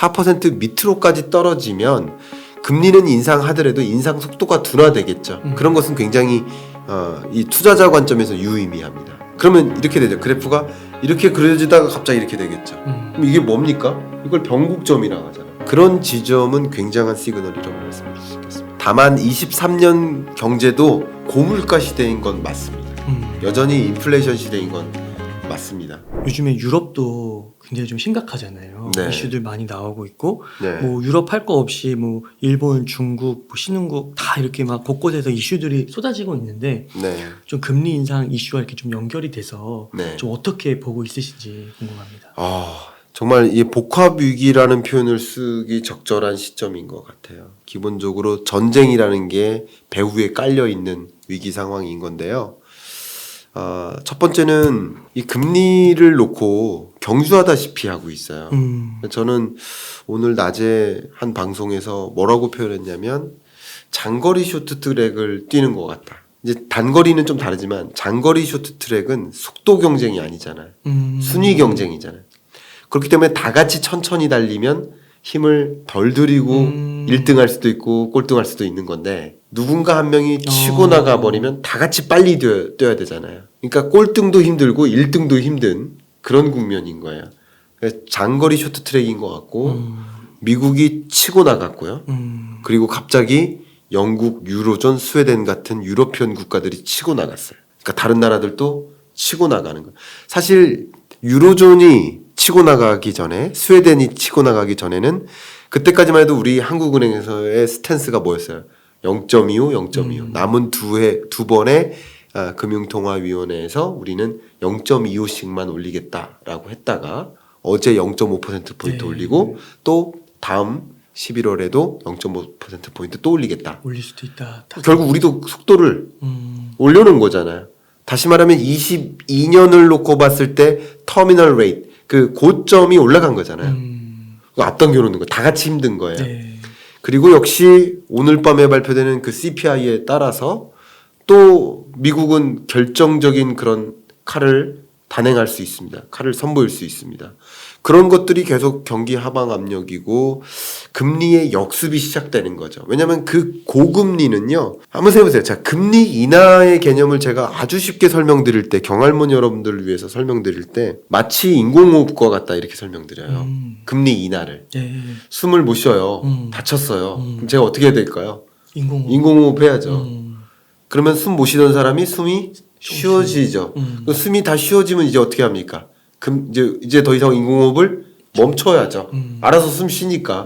4% 밑으로까지 떨어지면 금리는 인상하더라도 인상 속도가 둔화되겠죠. 그런 것은 굉장히 이 투자자 관점에서 유의미합니다. 그러면 이렇게 되죠. 그래프가 이렇게 그려지다가 갑자기 이렇게 되겠죠. 그럼 이게 뭡니까? 이걸 변곡점이라고 하잖아요. 그런 지점은 굉장한 시그널이라고 말씀드릴 수 있겠습니다. 다만 23년 경제도 고물가 시대인 건 맞습니다. 여전히 인플레이션 시대인 건 맞습니다. 요즘에 유럽도 굉장히 좀 심각하잖아요. 네. 이슈들 많이 나오고 있고 네. 뭐 유럽 할 거 없이 뭐 일본, 중국, 뭐 신흥국 다 이렇게 막 곳곳에서 이슈들이 쏟아지고 있는데 네. 좀 금리 인상 이슈와 이렇게 좀 연결이 돼서 네. 좀 어떻게 보고 있으신지 궁금합니다. 정말 이 복합 위기라는 표현을 쓰기 적절한 시점인 것 같아요. 기본적으로 전쟁이라는 게 배후에 깔려 있는 위기 상황인 건데요. 첫 번째는 이 금리를 놓고 경주하다시피 하고 있어요. 저는 오늘 낮에 한 방송에서 뭐라고 표현했냐면 장거리 쇼트트랙을 뛰는 것 같다. 이제 단거리는 좀 다르지만 장거리 쇼트트랙은 속도 경쟁이 아니잖아요. 순위 경쟁이잖아요. 그렇기 때문에 다 같이 천천히 달리면 힘을 덜 들이고 1등할 수도 있고 꼴등할 수도 있는 건데 누군가 한 명이 치고 나가 버리면 다 같이 빨리 뛰어야 되잖아요. 그러니까 꼴등도 힘들고 1등도 힘든 그런 국면인 거예요. 장거리 쇼트트랙인 것 같고 미국이 치고 나갔고요. 그리고 갑자기 영국, 유로존, 스웨덴 같은 유러피언 국가들이 치고 나갔어요. 그러니까 다른 나라들도 치고 나가는 거예요. 사실 유로존이 치고 나가기 전에 스웨덴이 치고 나가기 전에는 그때까지만 해도 우리 한국은행에서의 스탠스가 뭐였어요? 0.25, 0.25. 남은 두 번의 금융통화위원회에서 우리는 0.25씩만 올리겠다라고 했다가 어제 0.5%포인트 올리고 또 다음 11월에도 0.5%포인트 또 올리겠다. 올릴 수도 있다. 결국 우리도 속도를 올려놓은 거잖아요. 다시 말하면 22년을 놓고 봤을 때 터미널 레이트, 그 고점이 올라간 거잖아요. 앞당겨놓는 거. 다 같이 힘든 거예요. 네. 그리고 역시 오늘 밤에 발표되는 그 CPI에 따라서 또 미국은 결정적인 그런 칼을 단행할 수 있습니다. 칼을 선보일 수 있습니다. 그런 것들이 계속 경기 하방 압력이고 금리의 역습이 시작되는 거죠. 왜냐하면 그 고금리는요. 한번 해보세요. 자, 금리 인하의 개념을 제가 아주 쉽게 설명드릴 때 경할몬 여러분들을 위해서 설명드릴 때 마치 인공호흡과 같다 이렇게 설명드려요. 금리 인하를. 네. 숨을 못 쉬어요. 다쳤어요. 그럼 제가 어떻게 해야 될까요? 인공호흡 해야죠. 그러면 숨 못 쉬던 사람이 숨이 쉬워지죠. 숨이 다 쉬워지면 이제 어떻게 합니까? 이제 더 이상 인공호흡을 멈춰야죠. 알아서 숨 쉬니까.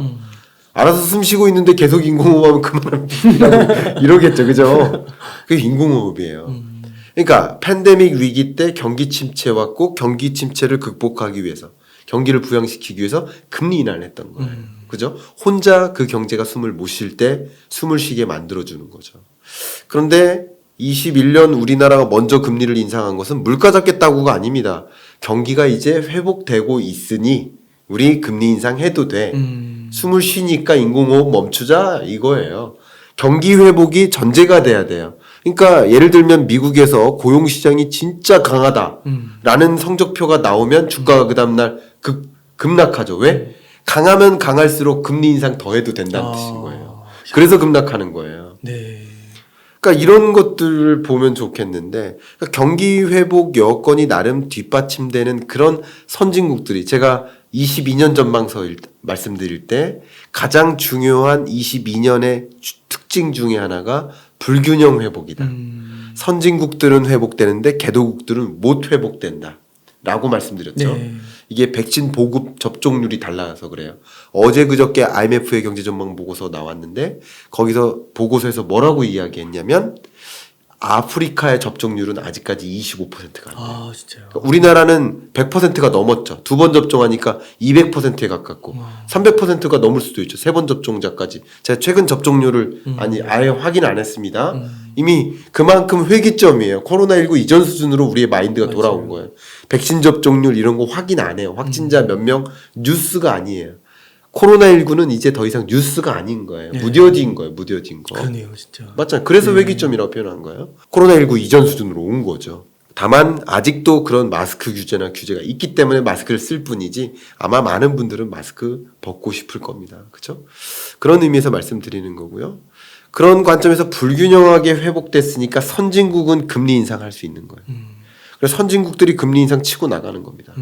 알아서 숨 쉬고 있는데 계속 인공호흡하면 그만하면 이러겠죠. 그죠? 그게 인공호흡이에요. 그러니까 팬데믹 위기 때 경기 침체 왔고 경기 침체를 극복하기 위해서 경기를 부양시키기 위해서 금리 인하를 했던 거예요. 그죠? 혼자 그 경제가 숨을 못 쉴 때 숨을 쉬게 만들어주는 거죠. 그런데 21년 우리나라가 먼저 금리를 인상한 것은 물가 잡겠다고가 아닙니다. 경기가 이제 회복되고 있으니 우리 금리 인상해도 돼. 숨을 쉬니까 인공호흡 멈추자 이거예요. 경기 회복이 전제가 돼야 돼요. 그러니까 예를 들면 미국에서 고용시장이 진짜 강하다라는 성적표가 나오면 주가가 그 다음날 급락하죠. 왜? 강하면 강할수록 금리 인상 더 해도 된다는 뜻인 거예요. 그래서 급락하는 거예요. 네. 그러니까 이런 것들을 보면 좋겠는데 그러니까 경기 회복 여건이 나름 뒷받침되는 그런 선진국들이 제가 22년 전망서 말씀드릴 때 가장 중요한 22년의 특징 중에 하나가 불균형 회복이다. 선진국들은 회복되는데 개도국들은 못 회복된다. 라고 말씀드렸죠. 네. 이게 백신 보급 접종률이 달라서 그래요. 어제 그저께 IMF의 경제전망 보고서 나왔는데 거기서 보고서에서 뭐라고 이야기했냐면 아프리카의 접종률은 아직까지 25%가 안 돼요. 진짜요? 그러니까 우리나라는 100%가 넘었죠. 2번 접종하니까 200%에 가깝고 300%가 넘을 수도 있죠. 3번 접종자까지. 제가 최근 접종률을 아예 확인 안 했습니다. 이미 그만큼 회기점이에요. 코로나19 이전 수준으로 우리의 마인드가 돌아온 거예요. 백신 접종률 이런 거 확인 안 해요. 확진자 몇 명 뉴스가 아니에요. 코로나19는 이제 더 이상 뉴스가 아닌 거예요. 네. 무뎌진 거예요. 무뎌진 거. 그러네요, 진짜. 맞잖아요. 그래서 회기점이라고 표현한 거예요. 코로나19 이전 수준으로 온 거죠. 다만 아직도 그런 마스크 규제나 규제가 있기 때문에 마스크를 쓸 뿐이지 아마 많은 분들은 마스크 벗고 싶을 겁니다. 그렇죠? 그런 의미에서 말씀드리는 거고요. 그런 관점에서 불균형하게 회복됐으니까 선진국은 금리 인상할 수 있는 거예요. 그래서 선진국들이 금리 인상 치고 나가는 겁니다.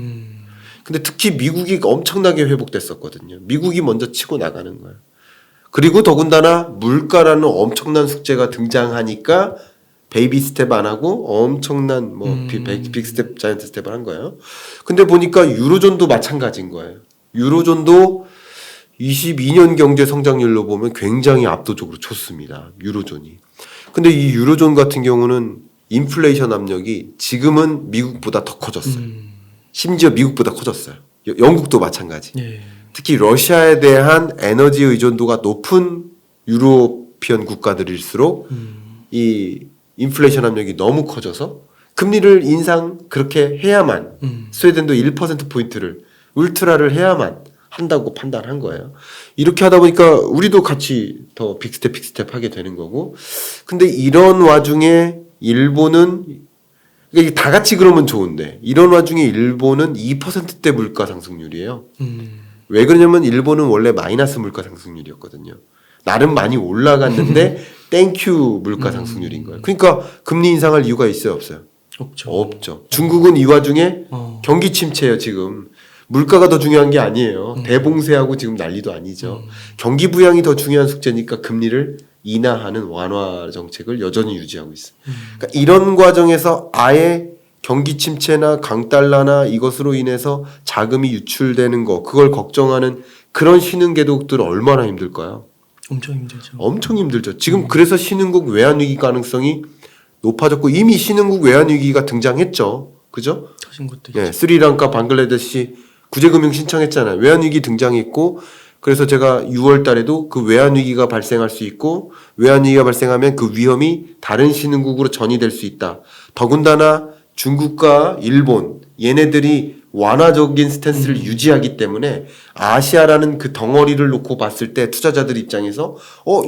근데 특히 미국이 엄청나게 회복됐었거든요. 미국이 먼저 치고 나가는 거예요. 그리고 더군다나 물가라는 엄청난 숙제가 등장하니까 베이비 스텝 안 하고 엄청난 빅 스텝, 자이언트 스텝을 한 거예요. 근데 보니까 유로존도 마찬가지인 거예요. 유로존도 22년 경제 성장률로 보면 굉장히 압도적으로 좋습니다. 유로존이. 근데 이 유로존 같은 경우는 인플레이션 압력이 지금은 미국보다 더 커졌어요. 심지어 미국보다 커졌어요. 영국도 마찬가지. 네. 특히 러시아에 대한 에너지 의존도가 높은 유로피언 국가들일수록 이 인플레이션 압력이 너무 커져서 금리를 인상 그렇게 해야만 스웨덴도 1%포인트를 울트라를 해야만 한다고 판단한 거예요. 이렇게 하다 보니까 우리도 같이 더 빅스텝 하게 되는 거고. 근데 이런 와중에 일본은 그러니까 다 같이 그러면 좋은데 이런 와중에 일본은 2%대 물가 상승률이에요. 왜 그러냐면 일본은 원래 마이너스 물가 상승률이었거든요. 나름 많이 올라갔는데 땡큐 물가 상승률인 거예요. 그러니까 금리 인상할 이유가 있어요, 없어요? 없죠. 중국은 이 와중에 경기 침체예요, 지금. 물가가 더 중요한 게 아니에요. 대봉쇄하고 지금 난리도 아니죠. 경기 부양이 더 중요한 숙제니까 금리를 인하하는 완화 정책을 여전히 유지하고 있어요. 그러니까 이런 과정에서 아예 경기 침체나 강달러나 이것으로 인해서 자금이 유출되는 거 그걸 걱정하는 그런 신흥계독들 얼마나 힘들까요? 엄청 힘들죠. 엄청 힘들죠. 지금 그래서 신흥국 외환위기 가능성이 높아졌고 이미 신흥국 외환위기가 등장했죠. 그죠? 터진 것도 예, 있죠. 스리랑카, 방글라데시 구제금융 신청했잖아요. 외환위기 등장했고 그래서 제가 6월 달에도 그 외환위기가 발생할 수 있고 외환위기가 발생하면 그 위험이 다른 신흥국으로 전이될 수 있다. 더군다나 중국과 일본 얘네들이 완화적인 스탠스를 유지하기 때문에 아시아라는 그 덩어리를 놓고 봤을 때 투자자들 입장에서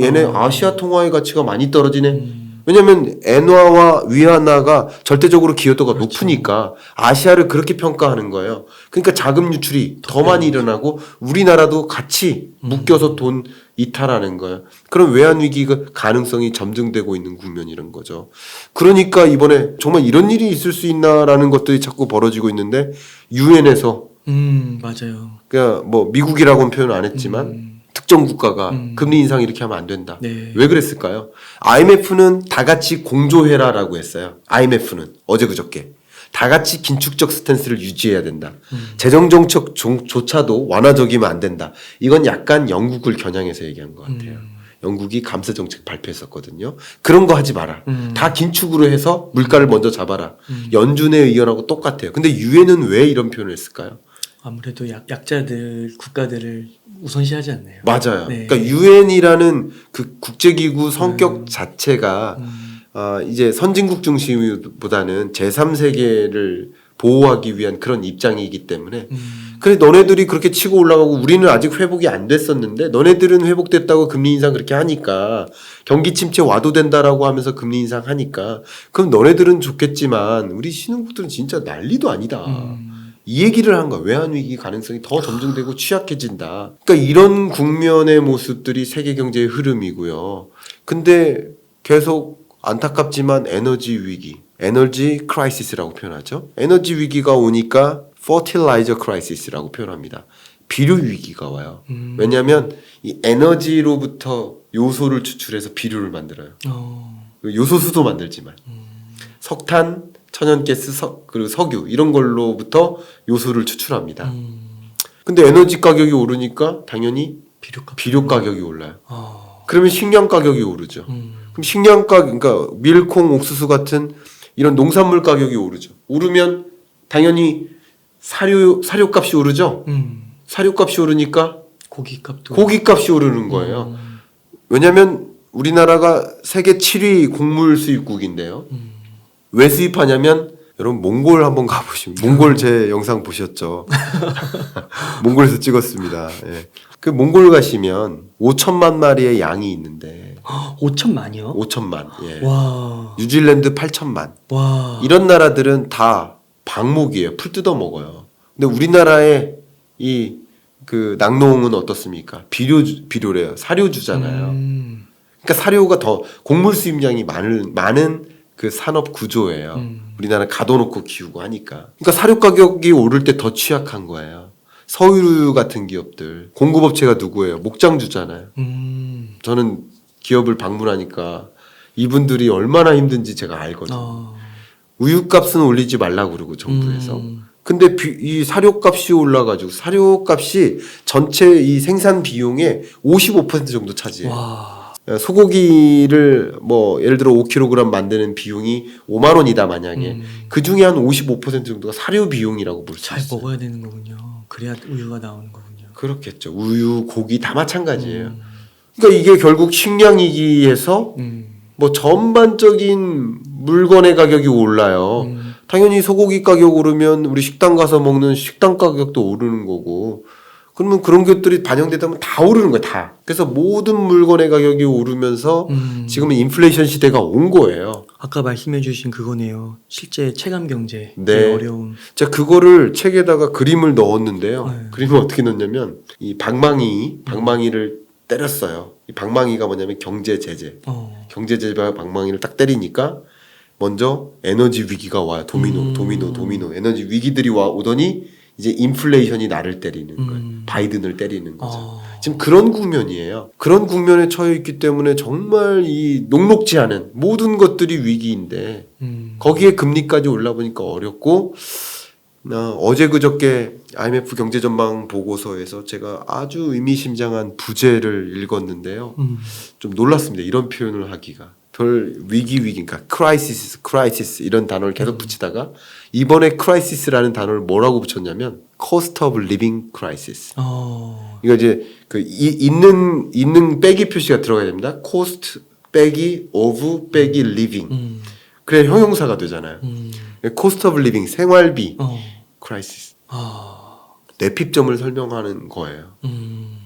얘네 아시아 통화의 가치가 많이 떨어지네. 왜냐면 엔화와 위안화가 절대적으로 기여도가 높으니까 아시아를 그렇게 평가하는 거예요. 그러니까 자금 유출이 더 많이 일어나고 우리나라도 같이 묶여서 돈 이탈하는 거예요. 그런 외환 위기가 가능성이 점증되고 있는 국면이란 거죠. 그러니까 이번에 정말 이런 일이 있을 수 있나라는 것들이 자꾸 벌어지고 있는데 유엔에서 맞아요. 그러니까 뭐 미국이라고는 표현 안 했지만 특정 국가가 금리 인상 이렇게 하면 안 된다. 네. 왜 그랬을까요? IMF는 다 같이 공조해라라고 했어요. IMF는 어제 그저께 다 같이 긴축적 스탠스를 유지해야 된다. 재정 정책조차도 완화적이면 안 된다. 이건 약간 영국을 겨냥해서 얘기한 것 같아요. 영국이 감세 정책 발표했었거든요. 그런 거 하지 마라. 다 긴축으로 해서 물가를 먼저 잡아라. 연준의 의견하고 똑같아요. 근데 유엔은 왜 이런 표현을 했을까요? 아무래도 약자들 국가들을 우선시하지 않나요? 맞아요. 네. 그러니까 유엔이라는 그 국제기구 성격 자체가 이제 선진국 중심보다는 제3세계를 보호하기 위한 그런 입장이기 때문에 그래 너네들이 그렇게 치고 올라가고 우리는 아직 회복이 안 됐었는데 너네들은 회복됐다고 금리 인상 그렇게 하니까 경기 침체 와도 된다라고 하면서 금리 인상 하니까 그럼 너네들은 좋겠지만 우리 신흥국들은 진짜 난리도 아니다. 이 얘기를 한 거야. 외환위기 가능성이 더 점증되고 취약해진다. 그러니까 이런 국면의 모습들이 세계 경제의 흐름이고요. 근데 계속 안타깝지만 에너지 위기, 에너지 크라이시스라고 표현하죠. 에너지 위기가 오니까 fertilizer crisis라고 표현합니다. 비료 위기가 와요. 왜냐하면 이 에너지로부터 요소를 추출해서 비료를 만들어요. 요소수도 만들지만 석탄, 천연가스, 그리고 석유 이런 걸로부터 요소를 추출합니다. 근데 에너지 가격이 오르니까 당연히 비료 가격이 올라요. 그러면 식량 가격이 오르죠. 그럼 식량 가격, 그러니까 밀, 콩, 옥수수 같은 이런 농산물 가격이 오르죠. 오르면 당연히 사료값이 오르죠. 사료값이 오르니까 고기값이 오르는 거예요. 왜냐하면 우리나라가 세계 7위 곡물 수입국인데요. 왜 수입하냐면 여러분 몽골 한번 가보시면 몽골 제 영상 보셨죠? 몽골에서 찍었습니다. 예. 그 몽골 가시면 5천만 마리의 양이 있는데 5천만이요? 5천만. 예. 와. 뉴질랜드 8천만. 와. 이런 나라들은 다 방목이에요. 풀 뜯어 먹어요. 근데 우리나라의 이 그 낙농은 어떻습니까? 비료래요. 사료주잖아요. 그러니까 사료가 더 곡물 수입량이 많은 그 산업 구조예요. 우리나라 가둬놓고 키우고 하니까. 그러니까 사료 가격이 오를 때 더 취약한 거예요. 서유류 같은 기업들 공급업체가 누구예요? 목장주잖아요. 저는 기업을 방문하니까 이분들이 얼마나 힘든지 제가 알거든요. 우유값은 올리지 말라고 그러고 정부에서. 근데 이 사료값이 올라가지고 사료값이 전체 이 생산 비용의 55% 정도 차지해요. 와. 소고기를 뭐 예를 들어 5kg 만드는 비용이 5만 원이다 만약에 그 중에 한 55% 정도가 사료 비용이라고 볼 수 잘 있어요. 먹어야 되는 거군요. 그래야 우유가 나오는 거군요. 그렇겠죠. 우유, 고기 다 마찬가지예요. 그러니까 이게 결국 식량 위기에서 뭐 전반적인 물건의 가격이 올라요. 당연히 소고기 가격 오르면 우리 식당 가서 먹는 식당 가격도 오르는 거고 그러면 그런 것들이 반영되다 보면 다 오르는 거예요. 다. 그래서 모든 물건의 가격이 오르면서 지금은 인플레이션 시대가 온 거예요. 아까 말씀해 주신 그거네요. 실제 체감 경제의 네. 어려움. 제가 그거를 책에다가 그림을 넣었는데요. 네. 그림을 어떻게 넣었냐면 이 방망이를 때렸어요. 이 방망이가 뭐냐면 경제 제재. 경제 제재와 방망이를 딱 때리니까 먼저 에너지 위기가 와요. 도미노. 에너지 위기들이 오더니 이제 인플레이션이 나를 때리는 거예요. 바이든을 때리는 거죠. 지금 그런 국면이에요. 그런 국면에 처해 있기 때문에 정말 이 녹록지 않은 모든 것들이 위기인데 거기에 금리까지 올라보니까 어렵고 어제 그저께 IMF 경제전망 보고서에서 제가 아주 의미심장한 부제를 읽었는데요. 좀 놀랐습니다. 이런 표현을 하기가. 별 그러니까 crisis 이런 단어를 계속 붙이다가 이번에 crisis라는 단어를 뭐라고 붙였냐면 cost of living crisis. 이거 이제 그 있는 빼기 표시가 들어가야 됩니다. cost 빼기 of 빼기 living. 그래야 형용사가 되잖아요. cost of living 생활비 crisis. 내핍점을 설명하는 거예요.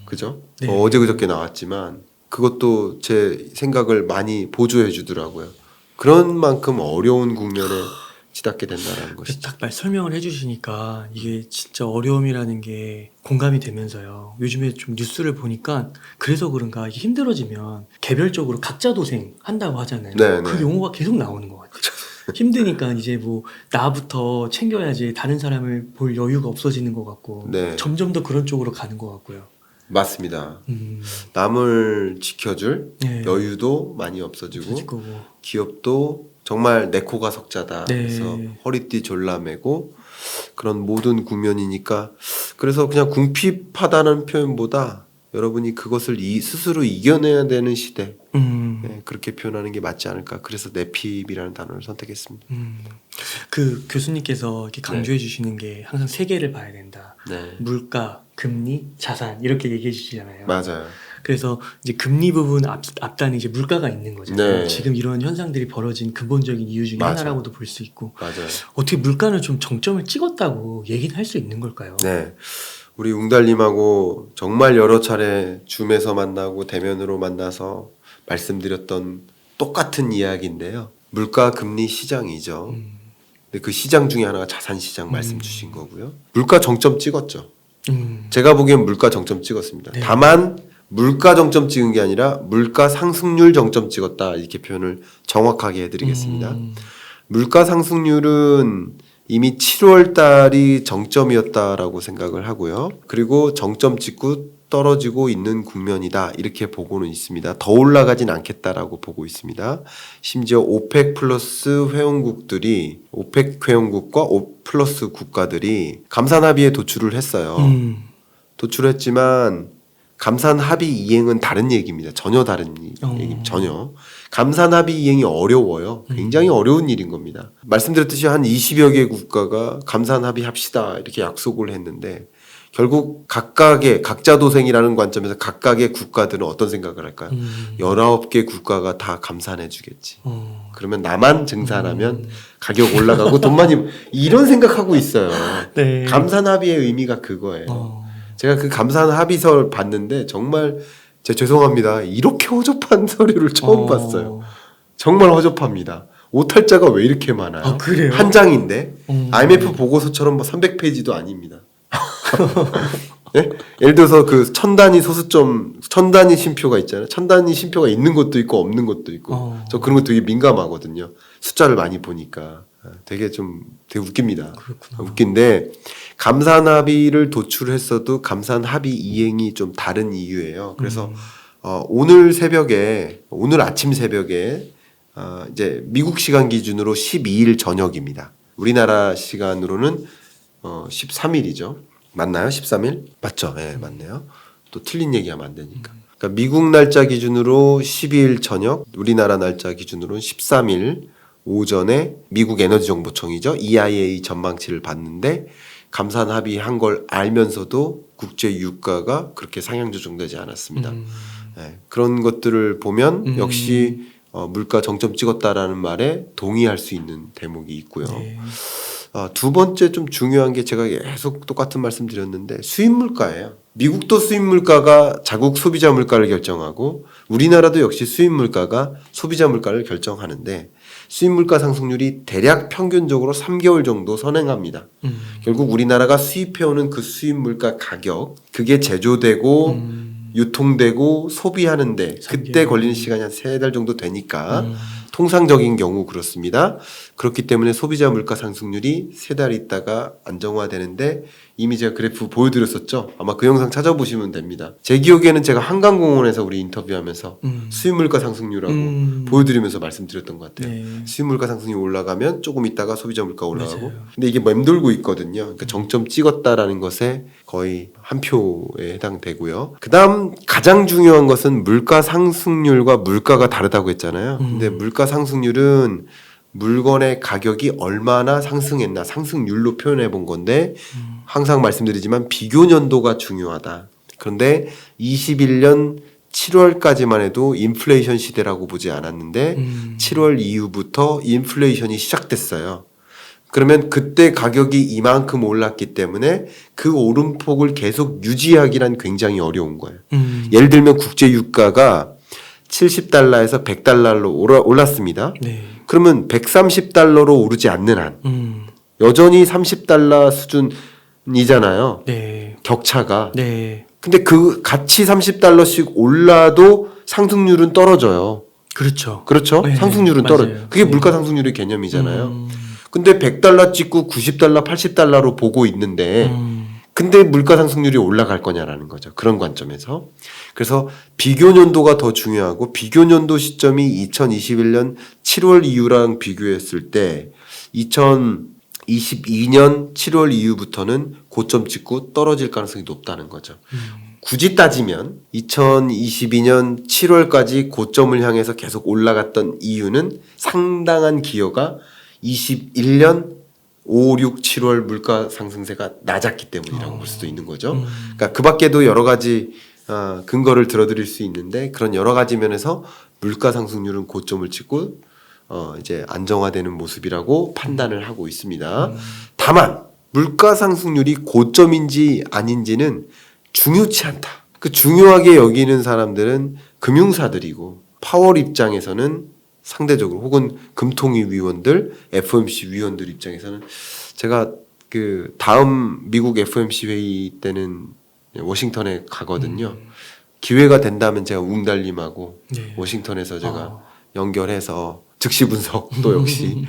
그죠? 네. 어제 그저께 나왔지만 그것도 제 생각을 많이 보조해 주더라고요. 그런 만큼 어려운 국면에 치닫게 된다는 것이죠. 딱 설명을 해주시니까 이게 진짜 어려움이라는 게 공감이 되면서요. 요즘에 좀 뉴스를 보니까 그래서 그런가 이게 힘들어지면 개별적으로 각자 도생 한다고 하잖아요. 네, 그 네. 용어가 계속 나오는 것 같아요. 힘드니까 이제 뭐 나부터 챙겨야지 다른 사람을 볼 여유가 없어지는 것 같고 네. 점점 더 그런 쪽으로 가는 것 같고요. 맞습니다. 남을 지켜줄 네. 여유도 많이 없어지고 그리고 기업도 정말 내 코가 석자다. 네. 그래서 허리띠 졸라매고 그런 모든 국면이니까 그래서 그냥 궁핍하다는 표현보다 여러분이 그것을 스스로 이겨내야 되는 시대 네, 그렇게 표현하는 게 맞지 않을까. 그래서 내핍이라는 단어를 선택했습니다. 그 교수님께서 이렇게 강조해 주시는 게 항상 세 개를 봐야 된다. 네. 물가, 금리, 자산 이렇게 얘기해 주시잖아요. 맞아요. 그래서 이제 금리 부분 앞단에 이제 물가가 있는 거잖아요. 네. 지금 이런 현상들이 벌어진 근본적인 이유 중에 맞아요. 하나라고도 볼 수 있고 맞아요. 어떻게 물가는 좀 정점을 찍었다고 얘기는 할 수 있는 걸까요? 네. 우리 웅달님하고 정말 여러 차례 줌에서 만나고 대면으로 만나서 말씀드렸던 똑같은 이야기인데요. 물가 금리 시장이죠. 근데 그 시장 중에 하나가 자산 시장 말씀 주신 거고요. 물가 정점 찍었죠. 제가 보기엔 물가 정점 찍었습니다. 네. 다만 물가 정점 찍은 게 아니라 물가 상승률 정점 찍었다 이렇게 표현을 정확하게 해드리겠습니다. 물가 상승률은 이미 7월 달이 정점이었다라고 생각을 하고요. 그리고 정점 찍고 떨어지고 있는 국면이다 이렇게 보고는 있습니다. 더 올라가진 않겠다라고 보고 있습니다. 심지어 오펙 플러스 회원국들이 오펙 회원국과 플러스 국가들이 감산 합의에 도출을 했어요. 도출했지만 감산 합의 이행은 다른 얘기입니다. 전혀 다른 얘기입니다. 전혀. 감산 합의 이행이 어려워요. 굉장히 어려운 일인 겁니다. 말씀드렸듯이 한 20여 개 국가가 감산 합의 합시다 이렇게 약속을 했는데 결국 각자 도생이라는 관점에서 각각의 국가들은 어떤 생각을 할까요? 19개 국가가 다 감산해 주겠지. 그러면 나만 증산하면 가격 올라가고 돈 많이 이런 생각하고 있어요. 네. 감산 합의의 의미가 그거예요. 제가 그 감산 합의서를 봤는데 정말 죄송합니다. 이렇게 허접한 서류를 처음 봤어요. 정말 허접합니다. 오탈자가 왜 이렇게 많아요? 아, 그래요? 한 장인데 IMF 보고서처럼 뭐 300페이지도 아닙니다. 네? 예를 들어서 그 천단위 쉼표가 있잖아요. 천단위 쉼표가 있는 것도 있고 없는 것도 있고. 저 그런 거 되게 민감하거든요. 숫자를 많이 보니까 되게 웃깁니다. 그렇구나. 웃긴데 감산 합의를 도출했어도 감산 합의 이행이 좀 다른 이유예요. 그래서 오늘 아침 새벽에 이제 미국 시간 기준으로 12일 저녁입니다. 우리나라 시간으로는 13일이죠. 맞나요? 13일? 맞죠? 네, 맞네요. 또 틀린 얘기하면 안 되니까. 그러니까 미국 날짜 기준으로 12일 저녁, 우리나라 날짜 기준으로는 13일 오전에 미국 에너지정보청이죠. EIA 전망치를 봤는데 감산 합의한 걸 알면서도 국제 유가가 그렇게 상향 조정되지 않았습니다. 네, 그런 것들을 보면 역시 물가 정점 찍었다라는 말에 동의할 수 있는 대목이 있고요. 네. 두 번째 좀 중요한 게 제가 계속 똑같은 말씀 드렸는데 수입 물가예요. 미국도 수입 물가가 자국 소비자 물가를 결정하고 우리나라도 역시 수입 물가가 소비자 물가를 결정하는데 수입 물가 상승률이 대략 평균적으로 3개월 정도 선행합니다. 결국 우리나라가 수입해오는 그 수입 물가 가격 그게 제조되고 유통되고 소비하는데 그때 걸리는 시간이 한 3달 정도 되니까 통상적인 경우 그렇습니다. 그렇기 때문에 소비자 물가 상승률이 3달 있다가 안정화되는데 이미 제가 그래프 보여드렸었죠. 아마 그 영상 찾아보시면 됩니다. 제 기억에는 제가 한강공원에서 우리 인터뷰하면서 수입 물가 상승률하고 보여드리면서 말씀드렸던 것 같아요. 네. 수입 물가 상승률이 올라가면 조금 있다가 소비자 물가 올라가고 맞아요. 근데 이게 맴돌고 있거든요. 그러니까 정점 찍었다라는 것에 거의 한 표에 해당되고요. 그다음 가장 중요한 것은 물가 상승률과 물가가 다르다고 했잖아요. 근데 물가 상승률은 물건의 가격이 얼마나 상승했나 상승률로 표현해 본 건데 항상 말씀드리지만 비교 연도가 중요하다. 그런데 21년 7월까지만 해도 인플레이션 시대라고 보지 않았는데 7월 이후부터 인플레이션이 시작됐어요. 그러면 그때 가격이 이만큼 올랐기 때문에 그 오름폭을 계속 유지하기란 굉장히 어려운 거예요. 예를 들면 국제 유가가 70달러에서 100달러로 올랐습니다. 네. 그러면 130달러로 오르지 않는 한 여전히 30달러 수준이잖아요. 네. 격차가. 네. 근데 그 같이 30달러씩 올라도 상승률은 떨어져요. 그렇죠. 그렇죠? 네. 상승률은 맞아요. 떨어져요. 그게 네. 물가 상승률의 개념이잖아요. 근데 100달러 찍고 90달러, 80달러로 보고 있는데 근데 물가 상승률이 올라갈 거냐라는 거죠. 그런 관점에서. 그래서 비교 연도가 더 중요하고 비교 연도 시점이 2021년 7월 이후랑 비교했을 때 2022년 7월 이후부터는 고점 찍고 떨어질 가능성이 높다는 거죠. 굳이 따지면 2022년 7월까지 고점을 향해서 계속 올라갔던 이유는 상당한 기여가 21년 5, 6, 7월 물가 상승세가 낮았기 때문이라고 볼 수도 있는 거죠. 그러니까 그 밖에도 여러 가지 근거를 들어드릴 수 있는데 그런 여러 가지 면에서 물가 상승률은 고점을 찍고 이제 안정화되는 모습이라고 판단을 하고 있습니다. 다만 물가 상승률이 고점인지 아닌지는 중요치 않다. 그 중요하게 여기는 사람들은 금융사들이고 파월 입장에서는 상대적으로 혹은 금통위 위원들, FOMC 위원들 입장에서는 제가 그 다음 미국 FOMC 회의 때는 워싱턴에 가거든요. 기회가 된다면 제가 웅달님하고 네. 워싱턴에서 제가 연결해서 즉시 분석도 역시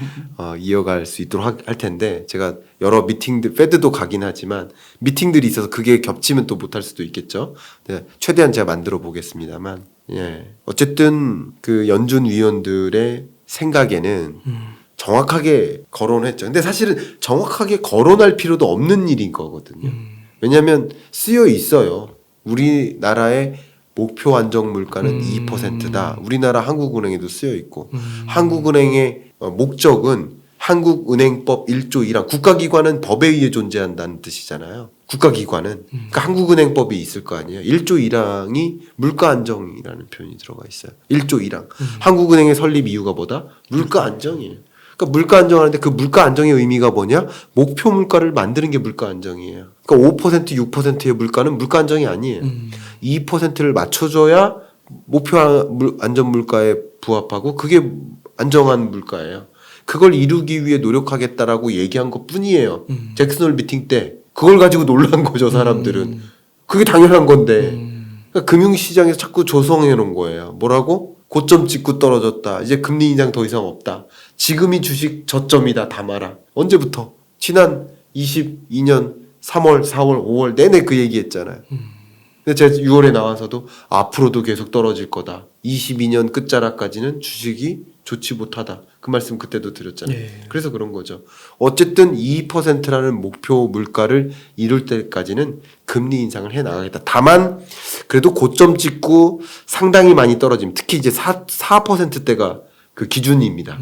이어갈 수 있도록 할 텐데 제가 여러 미팅들 페드도 가긴 하지만 미팅들이 있어서 그게 겹치면 또 못할 수도 있겠죠. 네, 최대한 제가 만들어 보겠습니다만 어쨌든 그 연준 위원들의 생각에는 정확하게 거론했죠. 근데 사실은 정확하게 거론할 필요도 없는 일인 거거든요. 왜냐하면 쓰여 있어요. 우리나라의 목표 안정 물가는 2%다. 우리나라 한국은행에도 쓰여 있고 한국은행의 목적은 한국은행법 1조 1항 국가기관은 법에 의해 존재한다는 뜻이잖아요. 국가기관은 그러니까 한국은행법이 있을 거 아니에요. 1조 1항이 물가 안정이라는 표현이 들어가 있어요. 1조 1항. 한국은행의 설립 이유가 뭐다? 물가 안정이에요. 그러니까 물가 안정하는데 그 물가 안정의 의미가 뭐냐? 목표 물가를 만드는 게 물가 안정이에요. 그러니까 5% 6%의 물가는 물가 안정이 아니에요. 2%를 맞춰줘야 목표 안전 물가에 부합하고 그게 안정한 물가예요. 그걸 이루기 위해 노력하겠다라고 얘기한 것 뿐이에요. 잭슨홀 미팅 때 그걸 가지고 놀란 거죠, 사람들은. 그게 당연한 건데. 그러니까 금융시장에서 자꾸 조성해 놓은 거예요. 뭐라고? 고점 찍고 떨어졌다. 이제 금리 인상 더 이상 없다. 지금이 주식 저점이다. 담아라. 언제부터? 지난 22년 3월, 4월, 5월 내내 그 얘기했잖아요. 근데 제가 6월에 나와서도 앞으로도 계속 떨어질 거다. 22년 끝자락까지는 주식이 좋지 못하다. 그 말씀 그때도 드렸잖아요. 예. 그래서 그런 거죠. 어쨌든 2%라는 목표 물가를 이룰 때까지는 금리 인상을 해 나가겠다. 다만 그래도 고점 찍고 상당히 많이 떨어지면 특히 이제 4%대가 그 기준입니다.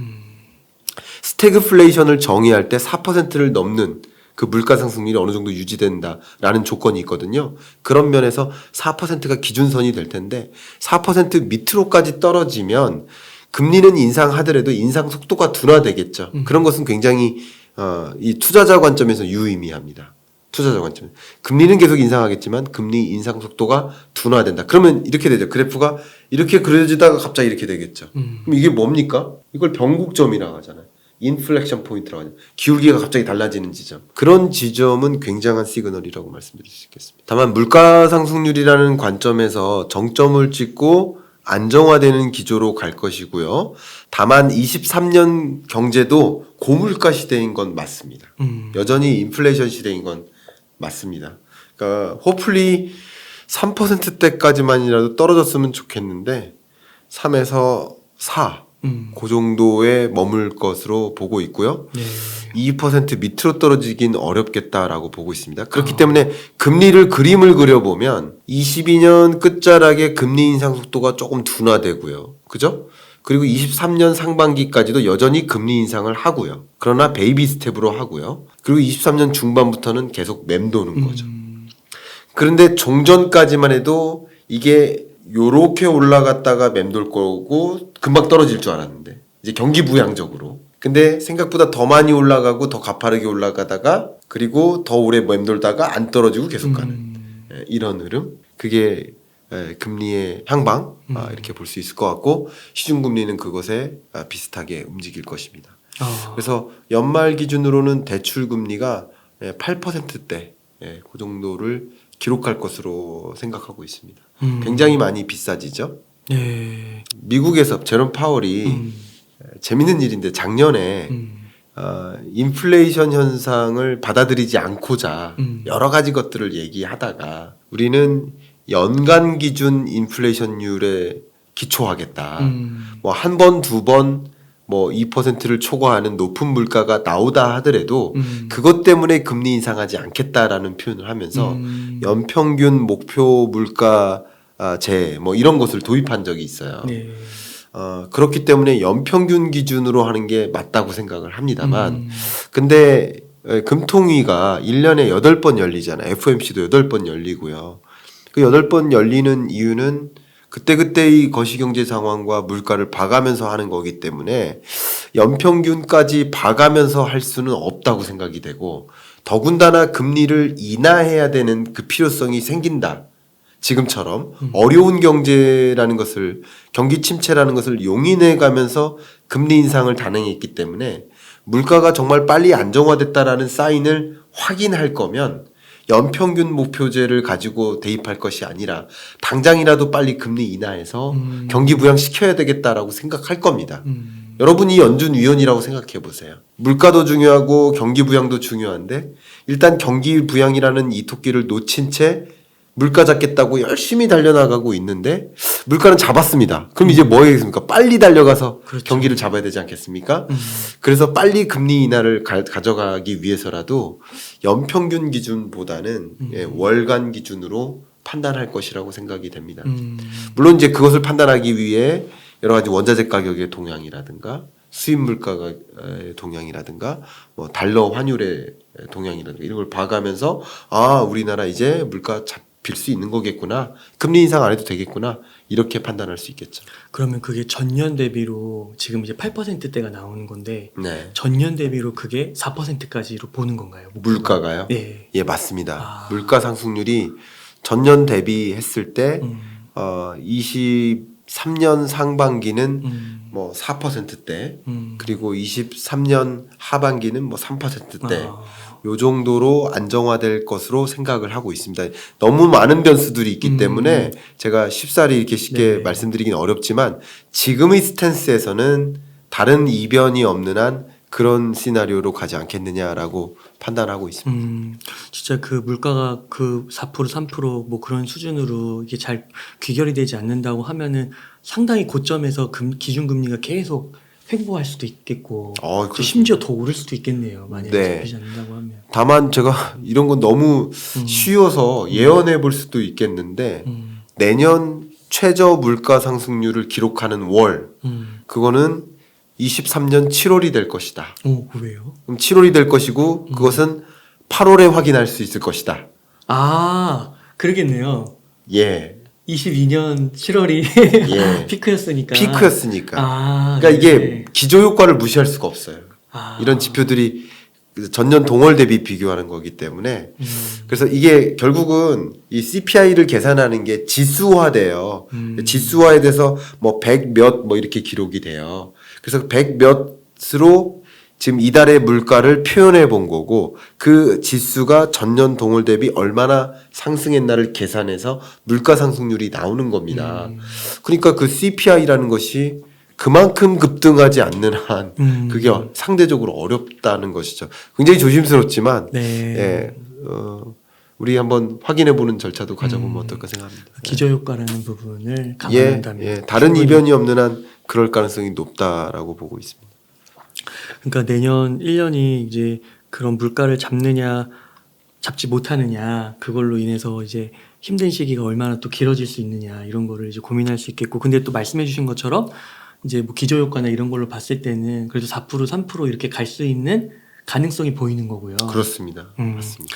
스태그플레이션을 정의할 때 4%를 넘는 그 물가 상승률이 어느 정도 유지된다라는 조건이 있거든요. 그런 면에서 4%가 기준선이 될 텐데 4% 밑으로까지 떨어지면 금리는 인상하더라도 인상 속도가 둔화되겠죠. 그런 것은 굉장히 이 투자자 관점에서 유의미합니다. 투자자 관점. 금리는 계속 인상하겠지만 금리 인상 속도가 둔화된다. 그러면 이렇게 되죠. 그래프가 이렇게 그려지다가 갑자기 이렇게 되겠죠. 그럼 이게 뭡니까? 이걸 변곡점이라고 하잖아요. 인플렉션 포인트라고 하죠. 기울기가 갑자기 달라지는 지점. 그런 지점은 굉장한 시그널이라고 말씀드릴 수 있겠습니다. 다만 물가 상승률이라는 관점에서 정점을 찍고 안정화되는 기조로 갈 것이고요. 다만 23년 경제도 고물가 시대인 건 맞습니다. 여전히 인플레이션 시대인 건 맞습니다. 그러니까 호플리 3%대까지만이라도 떨어졌으면 좋겠는데 3에서 4. 그 정도에 머물 것으로 보고 있고요. 네. 2% 밑으로 떨어지긴 어렵겠다라고 보고 있습니다. 그렇기 때문에 금리를 그림을 그려보면 22년 끝자락에 금리 인상 속도가 조금 둔화되고요. 그죠? 그리고 23년 상반기까지도 여전히 금리 인상을 하고요. 그러나 베이비 스텝으로 하고요. 그리고 23년 중반부터는 계속 맴도는 거죠. 그런데 종전까지만 해도 이게 요렇게 올라갔다가 맴돌 거고 금방 떨어질 줄 알았는데 이제 경기 부양적으로. 근데 생각보다 더 많이 올라가고 더 가파르게 올라가다가 그리고 더 오래 맴돌다가 안 떨어지고 계속 가는 이런 흐름. 그게 금리의 향방 이렇게 볼 수 있을 것 같고 시중금리는 그것에 비슷하게 움직일 것입니다. 그래서 연말 기준으로는 대출금리가 8%대 그 정도를 기록할 것으로 생각하고 있습니다. 굉장히 많이 비싸지죠. 네. 미국에서 제롬 파월이 재밌는 일인데 작년에 인플레이션 현상을 받아들이지 않고자 여러 가지 것들을 얘기하다가 우리는 연간 기준 인플레이션율에 기초하겠다. 뭐 한 번, 두 번 뭐 2%를 초과하는 높은 물가가 나오다 하더라도 그것 때문에 금리 인상하지 않겠다라는 표현을 하면서 연평균 목표 물가제 뭐 이런 것을 도입한 적이 있어요. 네. 그렇기 때문에 연평균 기준으로 하는 게 맞다고 생각을 합니다만 근데 금통위가 1년에 8번 열리잖아요. FOMC도 8번 열리고요. 그 8번 열리는 이유는 그때그때의 거시경제 상황과 물가를 봐가면서 하는 거기 때문에 연평균까지 봐가면서 할 수는 없다고 생각이 되고 더군다나 금리를 인하해야 되는 그 필요성이 생긴다. 지금처럼 어려운 경제라는 것을 경기 침체라는 것을 용인해 가면서 금리 인상을 단행했기 때문에 물가가 정말 빨리 안정화됐다라는 사인을 확인할 거면 연평균 목표제를 가지고 대입할 것이 아니라 당장이라도 빨리 금리 인하해서 경기 부양시켜야 되겠다라고 생각할 겁니다. 여러분이 연준 위원이라고 생각해 보세요. 물가도 중요하고 경기 부양도 중요한데 일단 경기 부양이라는 이 토끼를 놓친 채 물가 잡겠다고 열심히 달려나가고 있는데 물가는 잡았습니다. 그럼 이제 뭐 해야겠습니까? 빨리 달려가서 그렇죠. 경기를 잡아야 되지 않겠습니까? 그래서 빨리 금리 인하를 가져가기 위해서라도 연평균 기준보다는 월간 기준으로 판단할 것이라고 생각이 됩니다. 물론 이제 그것을 판단하기 위해 여러 가지 원자재 가격의 동향이라든가 수입 물가가 동향이라든가 뭐 달러 환율의 동향이라든가 이런 걸 봐가면서 아 우리나라 이제 물가 잡힐 수 있는 거겠구나 금리 인상 안 해도 되겠구나 이렇게 판단할 수 있겠죠. 그러면 그게 전년 대비로 지금 이제 8%대가 나오는 건데 네. 전년 대비로 그게 4%까지로 보는 건가요? 물가가요? 네. 예 맞습니다. 아. 물가 상승률이 전년 대비했을 때 음, 23년 상반기는 음, 뭐 4%대 그리고 음. 23년 하반기는 뭐 3%대 아, 요 정도로 안정화될 것으로 생각을 하고 있습니다. 너무 많은 변수들이 있기 때문에 제가 쉽사리 이렇게 쉽게 네. 말씀드리긴 어렵지만 지금의 스탠스에서는 다른 이변이 없는 한 그런 시나리오로 가지 않겠느냐라고 판단하고 있습니다. 진짜 그 물가가 그 4% 3%뭐 그런 수준으로 이게 잘 귀결이 되지 않는다고 하면은 상당히 고점에서 기준금리가 계속 횡보할 수도 있겠고 그렇습니다. 심지어 더 오를 수도 있겠네요. 만약에 네. 잡히지 않는다고 하면. 다만 제가 이런 건 너무 음. 쉬워서 예언해 볼 수도 있겠는데 음, 내년 최저 물가 상승률을 기록하는 월 그거는 23년 7월이 될 것이다. 오, 왜요? 그럼 7월이 될 것이고 그것은 8월에 확인할 수 있을 것이다. 아, 그러겠네요. 예. 22년 7월이 예. 피크였으니까. 피크였으니까. 아, 그러니까 이게 네. 기저 효과를 무시할 수가 없어요. 아. 이런 지표들이 전년 동월 대비 비교하는 거기 때문에 음, 그래서 이게 결국은 이 CPI를 계산하는 게 지수화돼요. 지수화에 대해서 뭐 100 몇 뭐 이렇게 기록이 돼요. 그래서 100 몇으로 지금 이달의 물가를 표현해 본 거고 그 지수가 전년 동월 대비 얼마나 상승했나를 계산해서 물가 상승률이 나오는 겁니다. 그러니까 그 CPI라는 것이 그만큼 급등하지 않는 한 그게 상대적으로 어렵다는 것이죠. 굉장히 조심스럽지만 네. 예, 우리 한번 확인해 보는 절차도 가져보면 어떨까 생각합니다. 기저효과라는 부분을 예, 감안한다면 예, 다른 충분히- 이변이 없는 한 그럴 가능성이 높다라고 보고 있습니다. 그러니까 내년 1년이 이제 그런 물가를 잡지 못하느냐 그걸로 인해서 이제 힘든 시기가 얼마나 또 길어질 수 있느냐 이런 거를 이제 고민할 수 있겠고 근데 또 말씀해 주신 것처럼 이제 뭐 기저효과나 이런 걸로 봤을 때는 그래도 4% 3% 이렇게 갈 수 있는 가능성이 보이는 거고요. 그렇습니다. 음. 맞습니다.